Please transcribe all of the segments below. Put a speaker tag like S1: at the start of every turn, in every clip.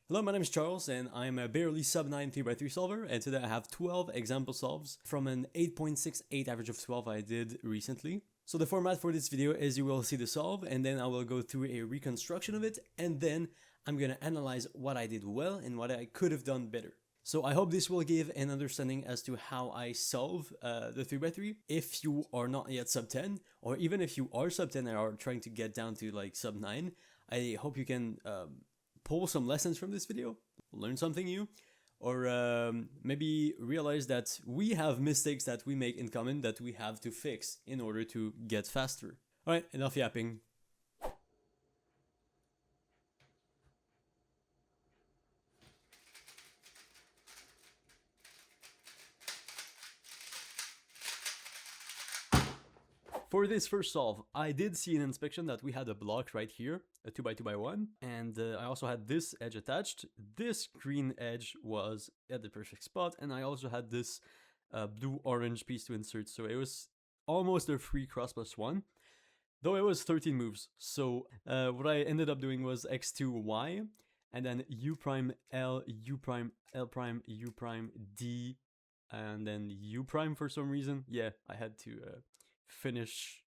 S1: Hello, my name is Charles, and I'm a barely sub-9 3x3 solver, and today I have 12 example solves from an 8.68 average of 12 I did recently. So the format for this video is you will see the solve, and then I will go through a reconstruction of it, and then I'm gonna analyze what I did well and what I could have done better. So I hope this will give an understanding as to how I solve the 3x3 if you are not yet sub-10, or even if you are sub-10 and are trying to get down to like sub-9. I hope you can pull some lessons from this video, learn something new, or maybe realize that we have mistakes that we make in common that we have to fix in order to get faster. Alright, enough yapping. For this first solve, I did see in inspection that we had a block right here, a 2x2x1, and I also had this edge attached. This green edge was at the perfect spot, and I also had this blue-orange piece to insert, so it was almost a free cross plus 1, though it was 13 moves. So what I ended up doing was x2y, and then u prime l, u prime l prime, u prime d, and then u prime for some reason. Yeah, I had to finish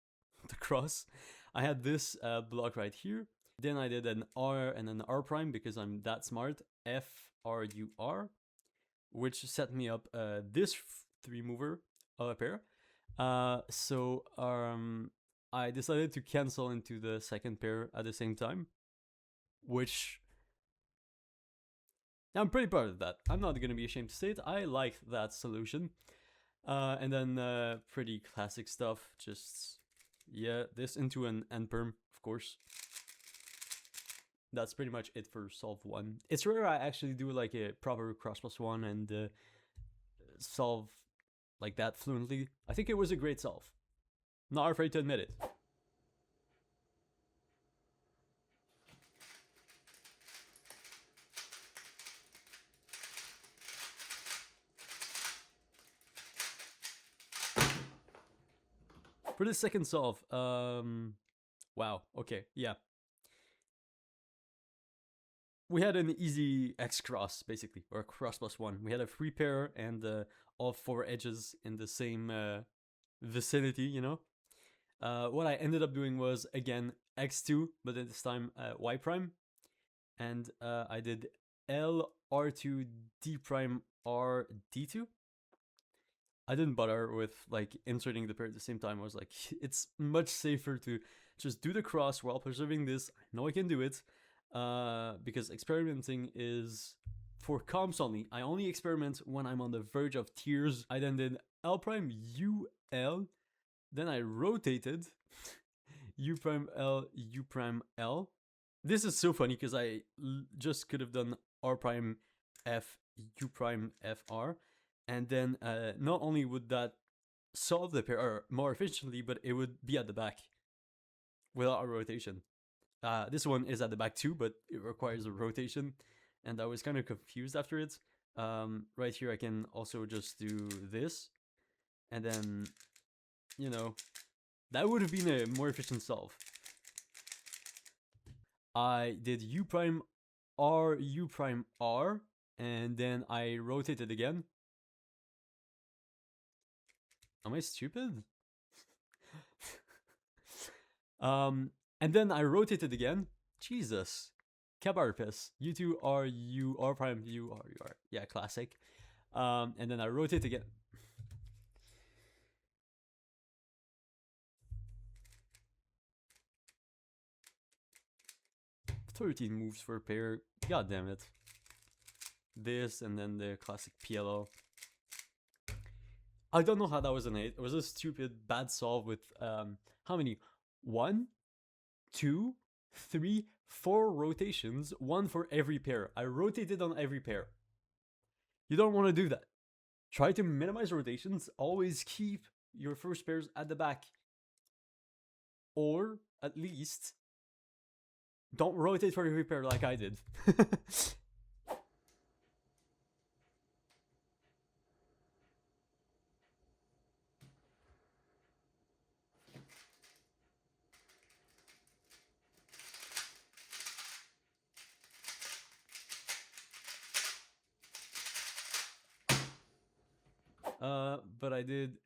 S1: the cross. I had this block right here. Then I did an R and an R prime because I'm that smart. F, R, U, R, which set me up this three mover of a pair. So I decided to cancel into the second pair at the same time, which I'm pretty proud of that. I'm not gonna be ashamed to say it. I like that solution. And then pretty classic stuff, just, yeah, this into an end-perm, of course. That's pretty much it for solve 1. It's rare I actually do like a proper cross plus 1 and solve like that fluently. I think it was a great solve. Not afraid to admit it. For the second solve, wow, okay, yeah. We had an easy X cross, basically, or cross plus 1. We had a free pair and all 4 edges in the same vicinity, you know? What I ended up doing was, again, X2, but this time Y prime. And I did L, R2, D prime, R, D2. I didn't bother with like inserting the pair at the same time. I was like, it's much safer to just do the cross while preserving this. I know I can do it because experimenting is for comps only. I only experiment when I'm on the verge of tears. I then did L prime U L, then I rotated U prime L U prime L. This is so funny because I just could have done R prime F U prime F R. And then not only would that solve the pair more efficiently, but it would be at the back without a rotation. This one is at the back too, but it requires a rotation, and I was kind of confused after it. Right here I can also just do this, and then, you know, that would have been a more efficient solve. I did U prime R, U prime R, and then I rotated again. Am I stupid? And then I rotated again. Jesus. Cabarpis. U2 R U R prime U R U R. Yeah, classic. And then I rotate again. "13 moves for a pair. God damn it. This and then the classic PLO. I don't know how that was an 8. It was a stupid bad solve with how many? 1, 2, 3, 4 rotations, 1 for every pair. I rotated on every pair. You don't want to do that. Try to minimize rotations. Always keep your first pairs at the back. Or, at least, don't rotate for every pair like I did. But I did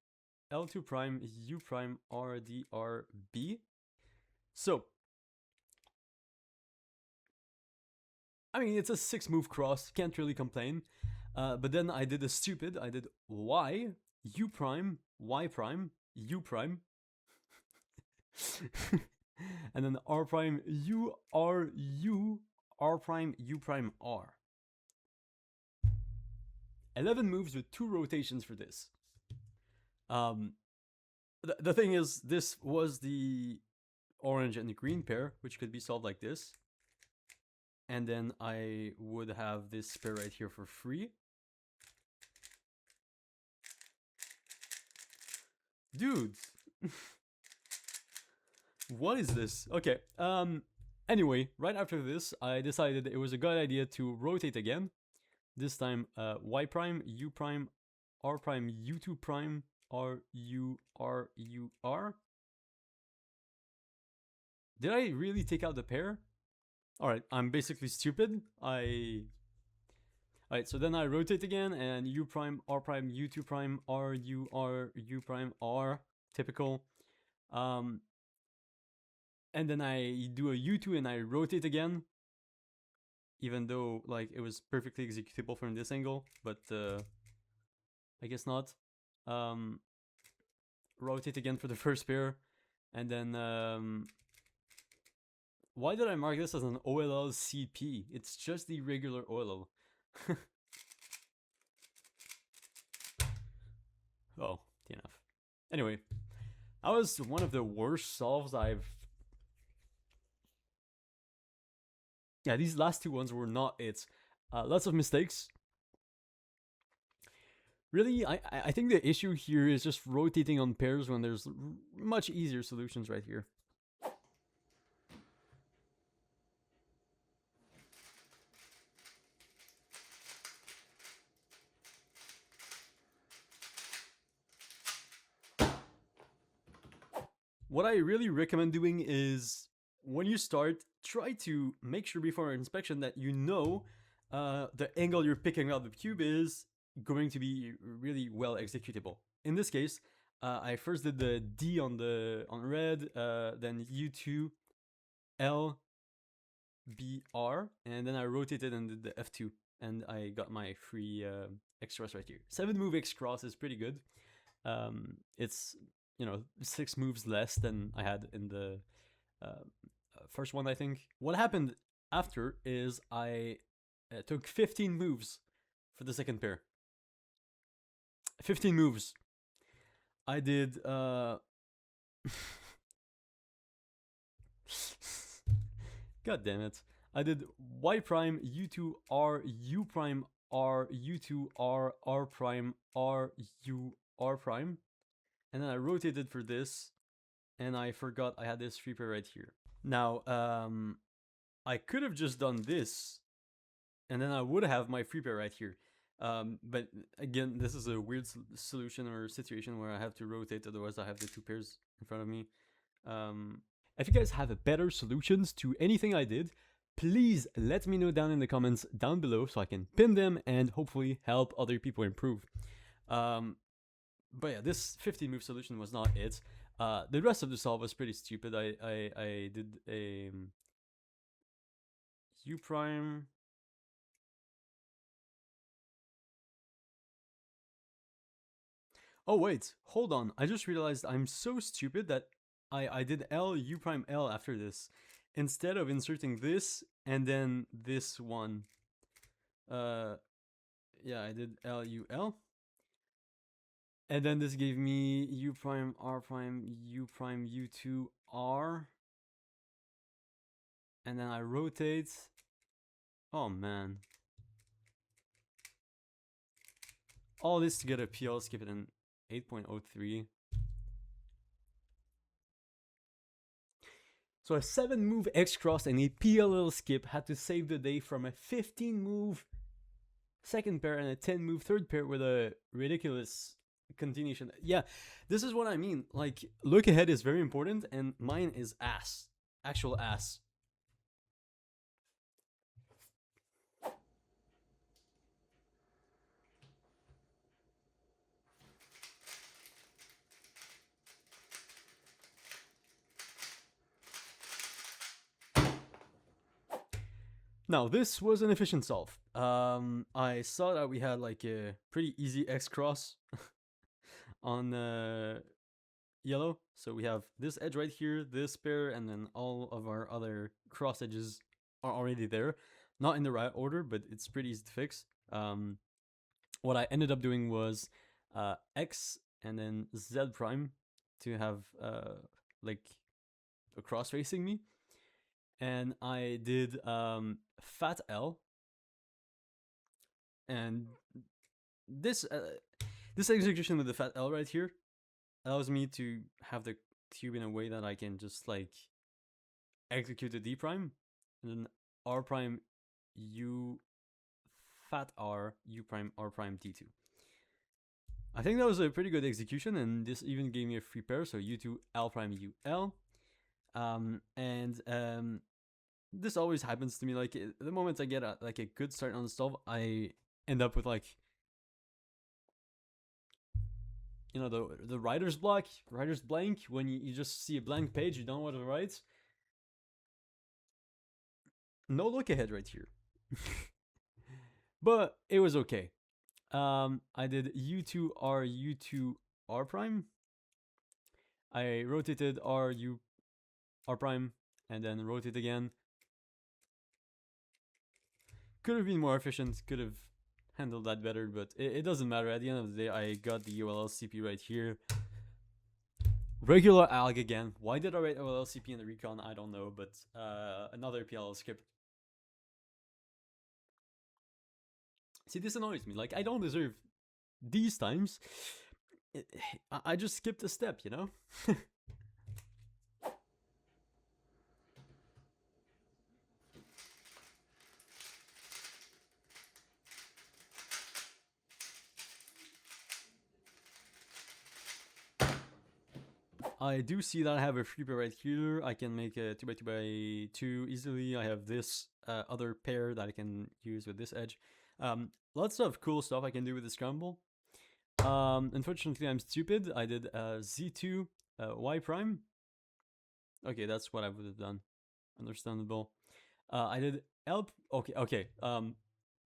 S1: L2 prime, U prime, R, D, R, B. So, I mean, it's a 6-move cross, can't really complain. But then I did a stupid, I did Y, U prime, Y prime, U prime. And then R prime, U, R, U, R prime, U prime, R. 11 moves with 2 rotations for this. The thing is, this was the orange and the green pair, which could be solved like this. And then I would have this pair right here for free. Dude. What is this? Okay. Anyway, right after this, I decided it was a good idea to rotate again. This time, Y prime, U prime, R prime, U2 prime, R, U, R, U, R. Did I really take out the pair? Alright, I'm basically stupid. Alright, so then I rotate again, and U prime, R prime, U2 prime, R, U, R, U prime, R. Typical. And then I do a U2 and I rotate again. Even though, like, it was perfectly executable from this angle, but I guess not. Rotate again for the first pair, and then why did I mark this as an OLL CP? It's just the regular OLL. Oh, DNF. Anyway, that was one of the worst solves I've... Yeah, these last two ones were not it. Lots of mistakes. Really, I think the issue here is just rotating on pairs when there's much easier solutions right here. What I really recommend doing is, when you start, try to make sure before inspection that you know the angle you're picking up the cube is going to be really well executable. In this case, I first did the D on red, then U2, L, B, R, and then I rotated and did the F2, and I got my free X cross right here. 7-move X cross is pretty good. It's, you know, 6 moves less than I had in the first one, I think. What happened after is I took 15 moves for the second pair. 15 moves. I did God damn it. I did Y prime, U2, R, U prime, R, U2, R, R prime, R, U, R prime. And then I rotated for this, and I forgot I had this 3 pair right here. Now, I could have just done this, and then I would have my 3 pair right here. But again, this is a weird solution or situation where I have to rotate, otherwise I have the 2 pairs in front of me. If you guys have better solutions to anything I did, please let me know down in the comments down below so I can pin them and hopefully help other people improve. But yeah, this 15-move solution was not it. The rest of the solve was pretty stupid. I did a U prime. Oh wait, hold on. I just realized I'm so stupid that I did L, U prime, L after this. Instead of inserting this and then this one. Yeah, I did L, U, L. And then this gave me U prime, R prime, U prime, U2, R. And then I rotate. Oh man. All this to get a PL skip it in 8.03. So a 7-move X cross and a PLL skip had to save the day from a 15-move second pair and a 10-move third pair with a ridiculous continuation. Yeah, this is what I mean. Like, look ahead is very important, and mine is ass. Actual ass. Now, this was an efficient solve. I saw that we had like a pretty easy X cross on yellow. So we have this edge right here, this pair, and then all of our other cross edges are already there. Not in the right order, but it's pretty easy to fix. What I ended up doing was X and then Z prime to have like a cross facing me. And I did fat L, and this execution with the fat L right here allows me to have the cube in a way that I can just like execute the D prime, and then R prime U fat R U prime R prime D2. I think that was a pretty good execution, and this even gave me a free pair, so U2 L prime U L. This always happens to me. Like the moment I get like a good start on the solve, I end up with like, you know, the writer's block, writer's blank. When you just see a blank page, you don't know what to write. No look ahead right here. But it was okay. I did U2 R U2 R prime. I rotated R U R prime and then rotate again. Could have been more efficient, could have handled that better, but it doesn't matter. At the end of the day, I got the OLCP right here. Regular alg again. Why did I write OLCP in the recon? I don't know, but another PLL skip. See, this annoys me. Like, I don't deserve these times. I just skipped a step, you know? I do see that I have a free pair right here. I can make a 2x2x2 easily. I have this other pair that I can use with this edge. Lots of cool stuff I can do with the scramble. Unfortunately, I'm stupid. I did Z2 Y prime. Okay, that's what I would have done. Understandable. I did L. Okay.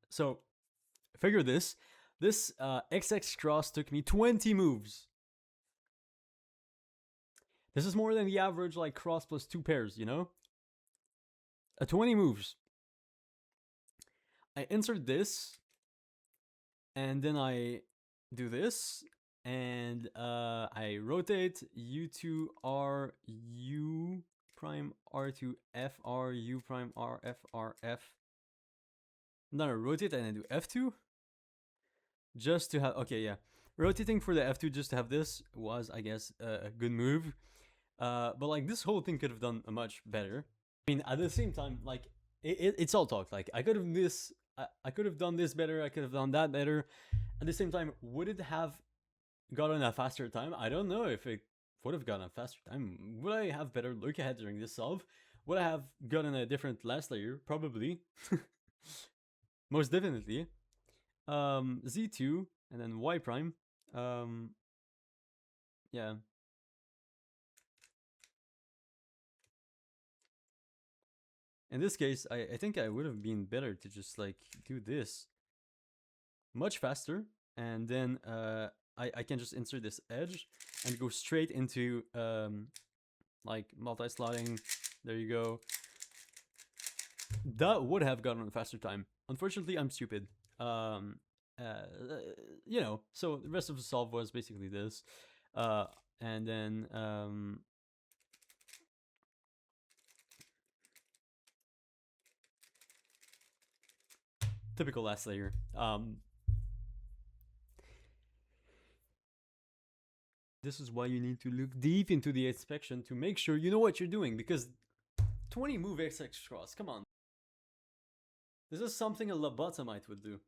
S1: So figure this. This XX cross took me 20 moves. This is more than the average like cross plus 2 pairs, you know? 20 moves. I insert this, and then I do this, and I rotate U2 R U prime R2 F R U prime R F R F. And then I rotate and I do F2. Just to have, okay, yeah. Rotating for the F2 just to have this was, I guess, a good move. But like this whole thing could have done much better. I mean, at the same time, like it's all talk. Like I could have this, I could have done this better. I could have done that better. At the same time, would it have gotten a faster time? I don't know if it would have gotten a faster time. Would I have better look ahead during this solve? Would I have gotten a different last layer? Probably. Most definitely. Z2 and then Y prime. Yeah. In this case, I think I would have been better to just like do this much faster, and then I can just insert this edge and go straight into like multi-slotting. There you go. That would have gotten a faster time. Unfortunately, I'm stupid. You know, so the rest of the solve was basically this. And then typical last layer. This is why you need to look deep into the inspection to make sure you know what you're doing, because 20 move XX cross, come on. This is something a lobotomite would do.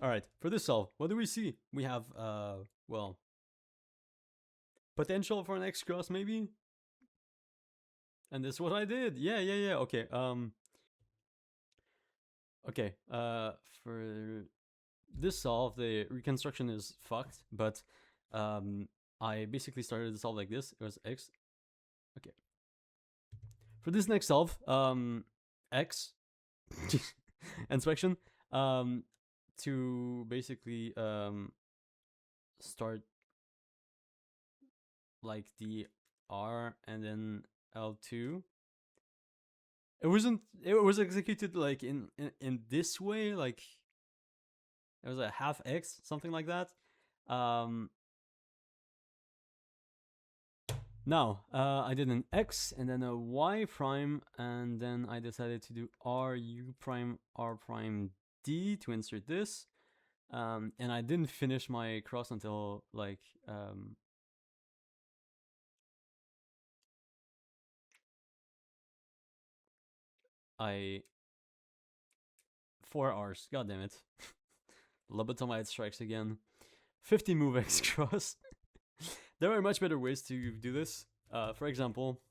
S1: Alright, for this solve, what do we see? We have, well, potential for an X cross maybe? And this is what I did. Yeah, okay. Okay, for this solve, the reconstruction is fucked, but I basically started the solve like this. It was x. Okay. For this next solve, x inspection, to basically start like the R and then L2. It wasn't. It was executed like in this way, like it was a half X, something like that. Now, I did an X and then a Y prime, and then I decided to do RU prime, R prime D to insert this. And I didn't finish my cross until like I 4 R's. God damn it. Lobotomide strikes again. 50 move X cross. There are much better ways to do this. For example,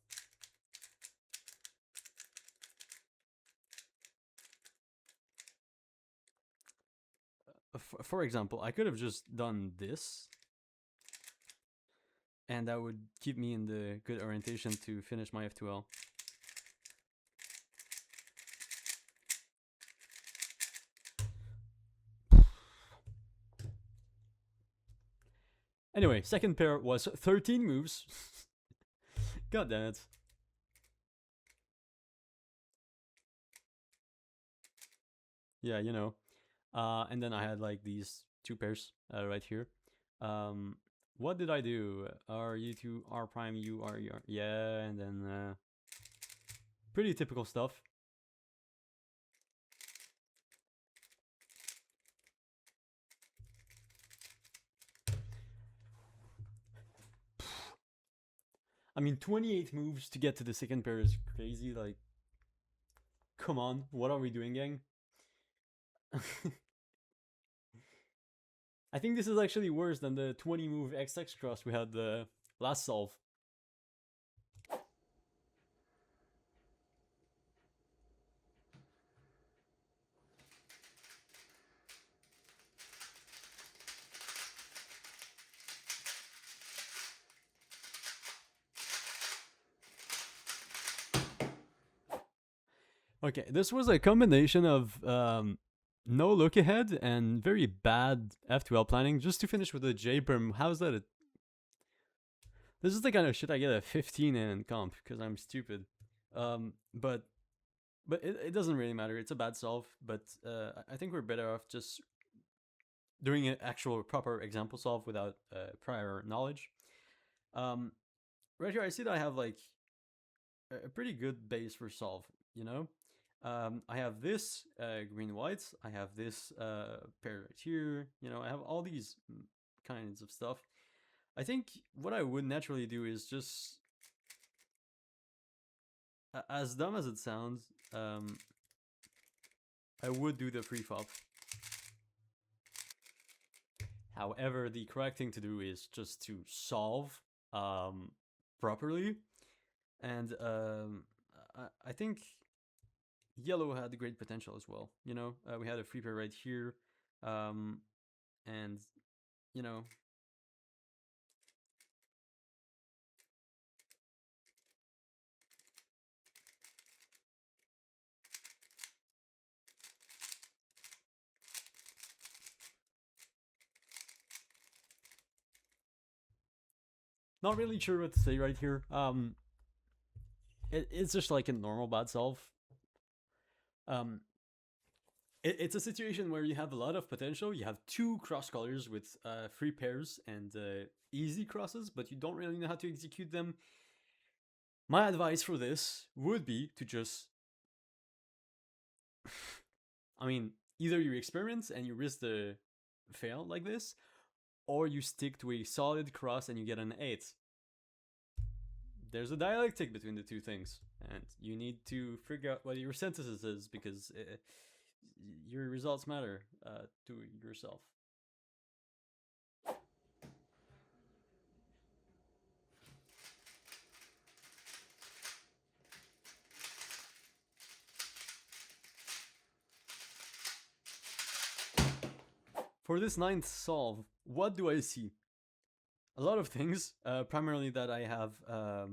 S1: I could have just done this, and that would keep me in the good orientation to finish my F2L. Anyway, second pair was 13 moves. God damn it. Yeah, you know. And then I had like these 2 pairs right here. What did I do? R, U2, R prime, U, R, U, R. Yeah, and then pretty typical stuff. I mean, 28 moves to get to the second pair is crazy. Like, come on, what are we doing, gang? I think this is actually worse than the 20 move XX cross we had the last solve. Okay, this was a combination of no look ahead and very bad F2L planning just to finish with a J perm. How's that? This is the kind of shit I get at 15 in comp because I'm stupid. But it doesn't really matter. It's a bad solve, but I think we're better off just doing an actual proper example solve without prior knowledge. Right here, I see that I have like a pretty good base for solve, you know? I have this green white, I have this pair right here, you know, I have all these kinds of stuff. I think what I would naturally do is just, as dumb as it sounds, I would do the prefop. However, the correct thing to do is just to solve properly. And I think yellow had great potential as well. You know, we had a free pair right here. And, you know, not really sure what to say right here. It's just like a normal bad solve. It's a situation where you have a lot of potential. You have 2 cross colors with 3 pairs and easy crosses, but you don't really know how to execute them. My advice for this would be to just, I mean, either you experiment and you risk the fail like this, or you stick to a solid cross and you get an 8. There's a dialectic between the two things, and you need to figure out what your synthesis is because your results matter to yourself. For this ninth solve, what do I see? A lot of things, primarily that I have a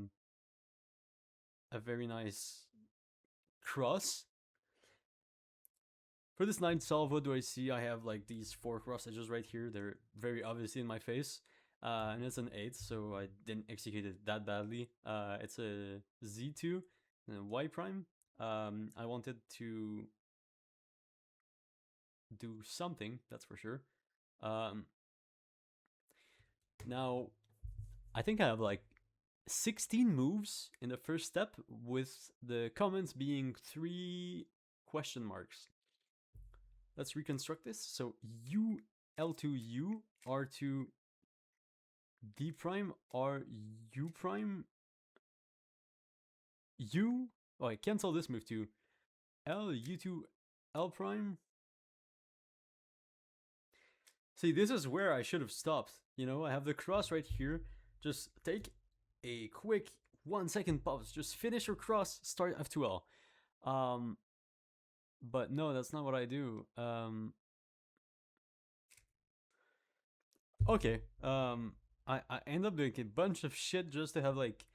S1: very nice cross. For this ninth solve, what do I see? I have like these 4 cross edges right here. They're very obviously in my face. And it's an 8, so I didn't execute it that badly. It's a Z2 and a Y prime. I wanted to do something, that's for sure. Now, I think I have like 16 moves in the first step, with the comments being 3 question marks. Let's reconstruct this. So U, L2, U, R2, D prime, R, U prime, U. Oh, I cancel this move too. L, U2, L prime. See, this is where I should have stopped. You know, I have the cross right here. Just take a quick 1-second pause. Just finish your cross, start F2L. But no, that's not what I do. Okay. I end up doing a bunch of shit just to have like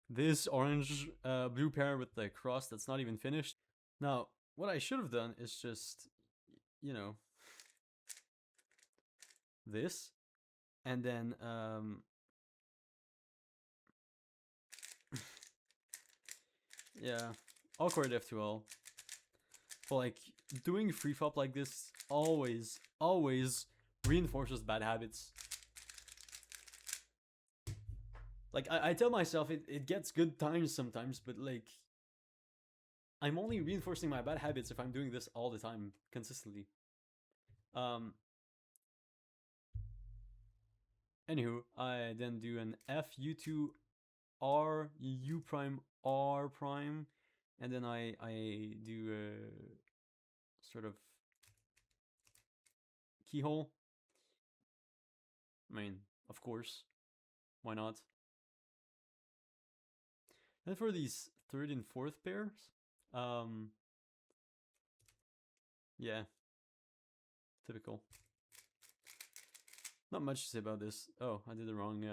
S1: this orange blue pair with the cross that's not even finished. Now, what I should have done is just, you know, this, and then yeah, awkward F2L. But like doing free flop like this always reinforces bad habits. Like I tell myself it gets good times sometimes, but like I'm only reinforcing my bad habits if I'm doing this all the time consistently. Anywho, I then do an F U2 R U prime R prime, and then I do a sort of keyhole. I mean, of course, why not? And for these 3rd and 4th pairs, yeah, typical. Not much to say about this. Oh, I did the wrong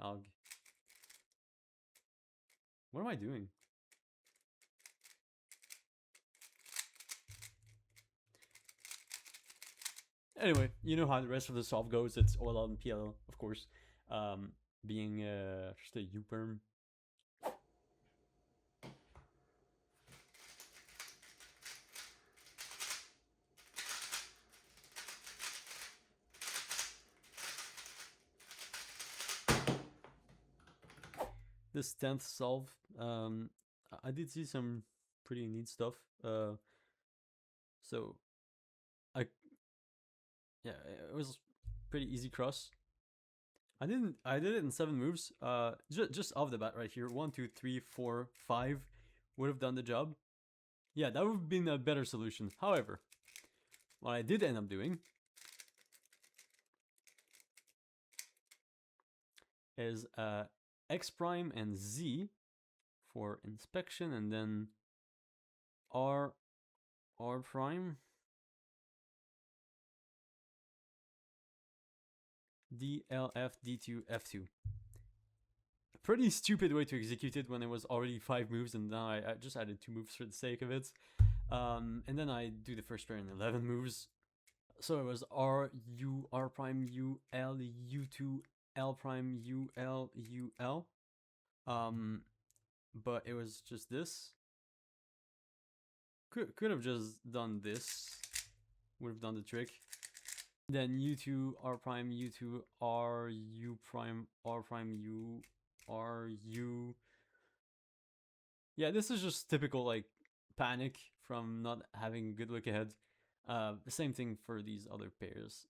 S1: alg. What am I doing? Anyway, you know how the rest of the solve goes. It's OLL and PLL, of course, being just a U-perm. This 10th solve, I did see some pretty neat stuff. So, yeah, it was pretty easy cross. I did it in 7 moves. Just off the bat right here, 1, 2, 3, 4, 5 would have done the job. Yeah, that would have been a better solution. However, what I did end up doing is X prime and Z for inspection, and then R prime, D, L, F, D2, F2. A pretty stupid way to execute it when it was already 5 moves, and now I just added 2 moves for the sake of it. And then I do the first pair in 11 moves. So it was R, U, R prime, U, L, U2, L prime, U, L, U, L. But it was just this. Could have just done this. Would have done the trick. Then U2, R prime, U2, R, U prime, R prime, U, R, U. Yeah, this is just typical like panic from not having a good look ahead. The same thing for these other pairs.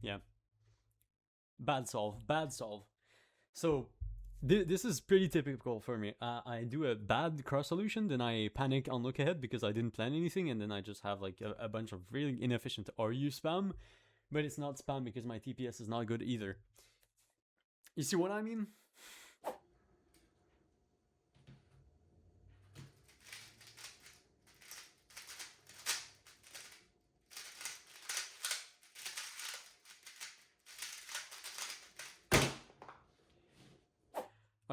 S1: Yeah. Bad solve. So this is pretty typical for me. I do a bad cross solution, then I panic on look ahead because I didn't plan anything, and then I just have like a bunch of really inefficient RU spam. But it's not spam because my TPS is not good either. You see what I mean?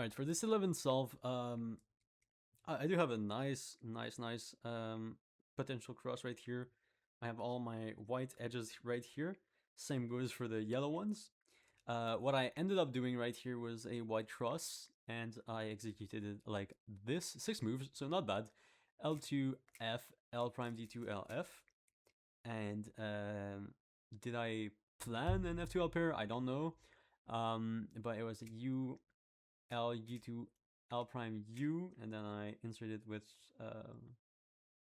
S1: Alright, for this 11th solve, I do have a nice potential cross right here. I have all my white edges right here. Same goes for the yellow ones. What I ended up doing right here was a white cross, and I executed it like this, 6 moves, so not bad. L2, F, L prime, D2, L, F. And did I plan an F2L pair? I don't know. But it was U, L, U2, L prime, U, and then I inserted with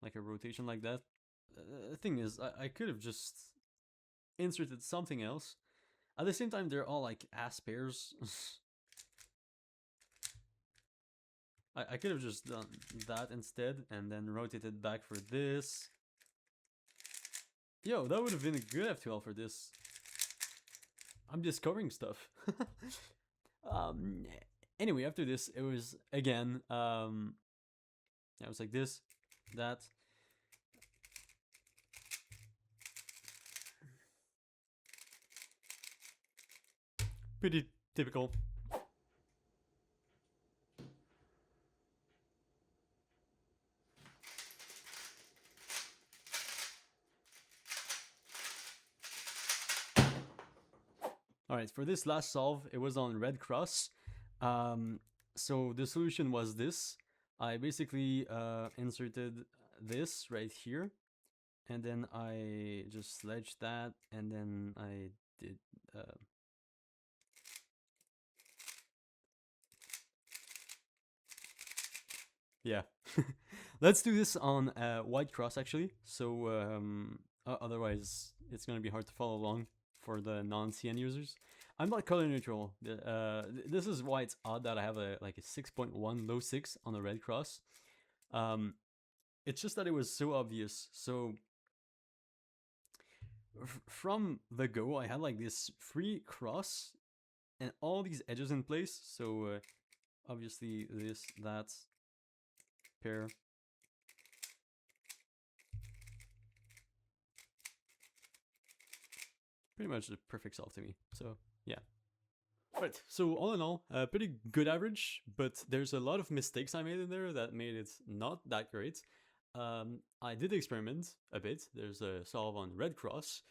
S1: like a rotation like that. The thing is, I could have just inserted something else. At the same time, they're all like ass pairs. I could have just done that instead and then rotated back for this. Yo, that would have been a good F2L for this. I'm discovering stuff. Anyway, after this, it was again, it was like this, that. Pretty typical. Alright, for this last solve, it was on red cross. So the solution was this. I basically inserted this right here, and then I just sledged that, and then I did yeah. Let's do this on white cross actually, so otherwise it's gonna be hard to follow along for the non-CN users. I'm not color neutral. This is why it's odd that I have a like a 6.1 low 6 on the red cross. It's just that it was so obvious. So from the go, I had like this free cross and all these edges in place. So obviously this, that, pair. Pretty much the perfect solve to me. So yeah. Right, so all in all, pretty good average, but there's a lot of mistakes I made in there that made it not that great. I did experiment a bit. There's a solve on red cross.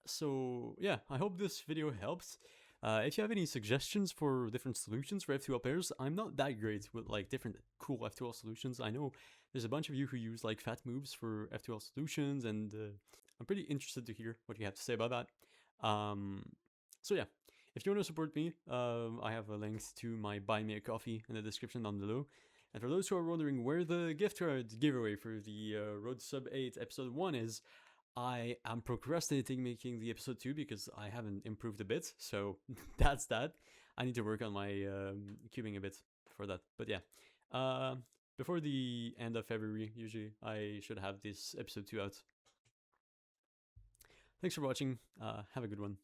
S1: So yeah, I hope this video helped. If you have any suggestions for different solutions for F2L pairs, I'm not that great with like different cool F2L solutions. I know there's a bunch of you who use like fat moves for F2L solutions, and I'm pretty interested to hear what you have to say about that. So yeah, if you want to support me, I have a link to my Buy Me a Coffee in the description down below. And for those who are wondering where the gift card giveaway for the Road Sub-8 episode 1 is, I am procrastinating making the episode 2 because I haven't improved a bit, so that's that. I need to work on my cubing a bit for that, but yeah. Before the end of February, usually, I should have this episode 2 out. Thanks for watching, have a good one.